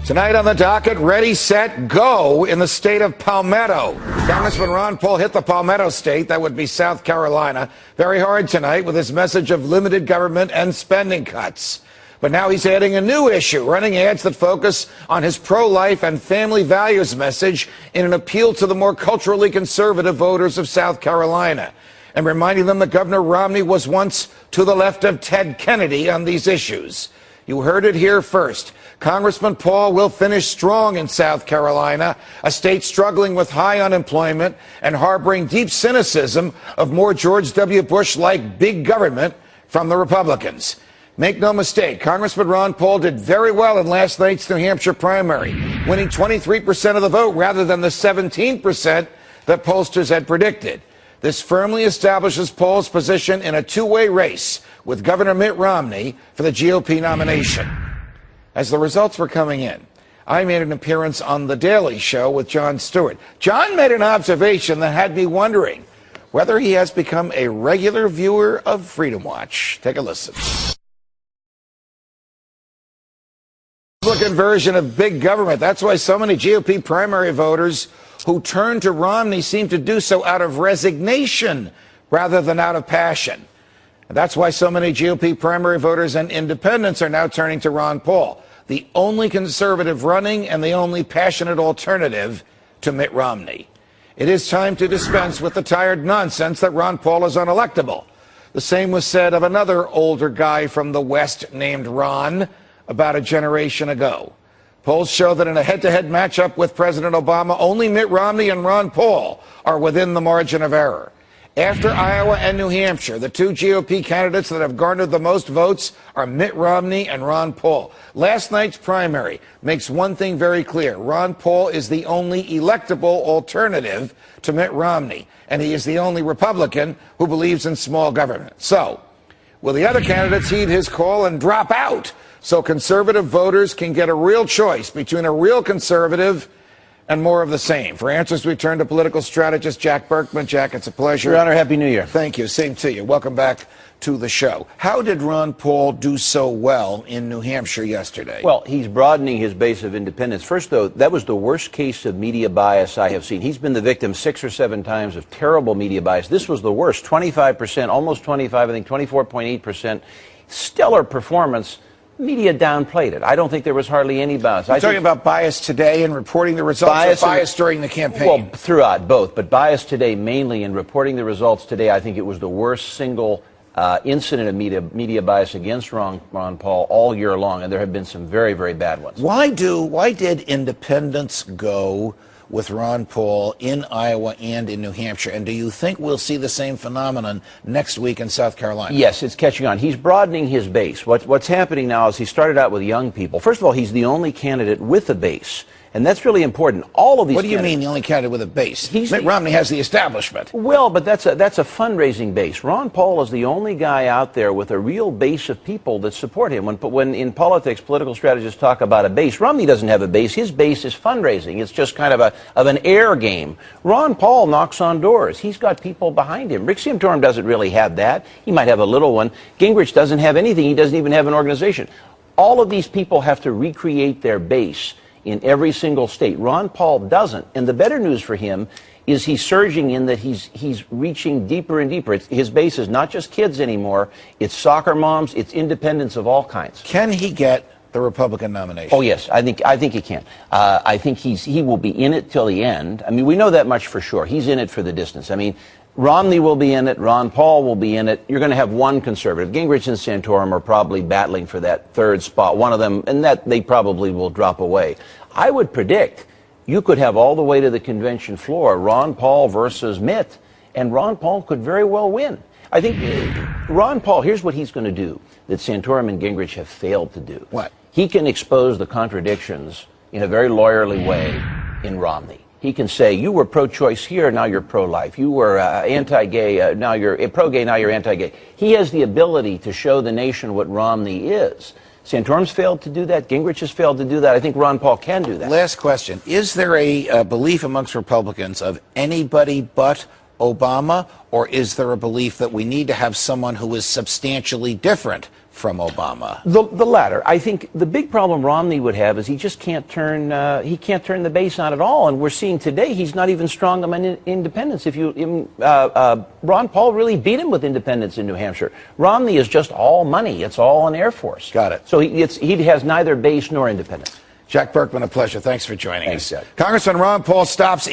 Tonight on the docket, ready, set, go in the state of Palmetto. Congressman Ron Paul hit the Palmetto state, that would be South Carolina, very hard tonight with his message of limited government and spending cuts. But now he's adding a new issue, running ads that focus on his pro-life and family values message in an appeal to the more culturally conservative voters of South Carolina, and reminding them that Governor Romney was once to the left of Ted Kennedy on these issues. You heard it here first. Congressman Paul will finish strong in South Carolina, a state struggling with high unemployment and harboring deep cynicism of more George W. Bush-like big government from the Republicans. Make no mistake, Congressman Ron Paul did very well in last night's New Hampshire primary, winning 23% of the vote rather than the 17% that pollsters had predicted. This firmly establishes Paul's position in a two-way race with Governor Mitt Romney for the GOP nomination. As the results were coming in, I made an appearance on The Daily Show with Jon Stewart. John made an observation that had me wondering whether he has become a regular viewer of Freedom Watch. Take a listen. Republican version of big government. That's why so many GOP primary voters who turn to Romney seem to do so out of resignation rather than out of passion. And that's why so many GOP primary voters and independents are now turning to Ron Paul, the only conservative running and the only passionate alternative to Mitt Romney. It is time to dispense with the tired nonsense that Ron Paul is unelectable. The same was said of another older guy from the West named Ron about a generation ago. Polls show that in a head-to-head matchup with President Obama, only Mitt Romney and Ron Paul are within the margin of error. After Iowa and New Hampshire, the two GOP candidates that have garnered the most votes are Mitt Romney and Ron Paul. Last night's primary makes one thing very clear. Ron Paul is the only electable alternative to Mitt Romney, and he is the only Republican who believes in small government. So, will the other candidates heed his call and drop out so conservative voters can get a real choice between a real conservative and more of the same? For answers, we turn to political strategist Jack Burkman. Jack, it's a pleasure. Your Honor, Happy New Year. Thank you. Same to you. Welcome back to the show. How did Ron Paul do so well in New Hampshire yesterday? Well, he's broadening his base of independents. First, though, that was the worst case of media bias I have seen. He's been the victim 6 or 7 times of terrible media bias. This was the worst. 25%, almost 25, I think 24.8%. Stellar performance. Media downplayed it. I don't think there was hardly any bias. I'm talking about bias today and reporting the results, or bias during the campaign? Well, throughout, both. But bias today mainly in reporting the results today. I think it was the worst single incident of media bias against Ron Paul all year long, and there have been some very, very bad ones. Why did independents go with Ron Paul in Iowa and in New Hampshire? And do you think we'll see the same phenomenon next week in South Carolina? Yes, it's catching on. He's broadening his base. What's happening now is he started out with young people. First of all, he's the only candidate with a base. And that's really important. All of these. What do you mean the only candidate with a base? Mitt Romney has the establishment. Well, but that's a fundraising base. Ron Paul is the only guy out there with a real base of people that support him. When in politics, political strategists talk about a base, Romney doesn't have a base. His base is fundraising. It's just kind of an air game. Ron Paul knocks on doors. He's got people behind him. Rick Santorum doesn't really have that. He might have a little one. Gingrich doesn't have anything. He doesn't even have an organization. All of these people have to recreate their base in every single state. Ron Paul doesn't. And the better news for him is he's surging in that he's reaching deeper and deeper. His base is not just kids anymore. It's soccer moms. It's independents of all kinds. Can he get the Republican nomination? Oh, yes. I think he can. I think he will be in it till the end. I mean, we know that much for sure. He's in it for the distance. I mean, Romney will be in it. Ron Paul will be in it. You're going to have one conservative. Gingrich and Santorum are probably battling for that third spot, one of them, and that they probably will drop away. I would predict you could have all the way to the convention floor Ron Paul versus Mitt, and Ron Paul could very well win. I think Ron Paul, here's what he's going to do that Santorum and Gingrich have failed to do. What? He can expose the contradictions in a very lawyerly way in Romney. He can say, you were pro-choice here, now you're pro-life. You were anti-gay, now you're pro-gay, now you're anti-gay. He has the ability to show the nation what Romney is. Santorum's failed to do that. Gingrich has failed to do that. I think Ron Paul can do that. Last question. Is there a belief amongst Republicans of anybody but Obama, or is there a belief that we need to have someone who is substantially different from Obama? The latter. I think the big problem Romney would have is he just can't turn the base on at all. And we're seeing today he's not even strong among independents. Ron Paul really beat him with independents in New Hampshire. Romney is just all money. It's all an Air Force. Got it. So he has neither base nor independents. Jack Burkman, a pleasure. Thanks for joining us. Jack. Congressman Ron Paul stops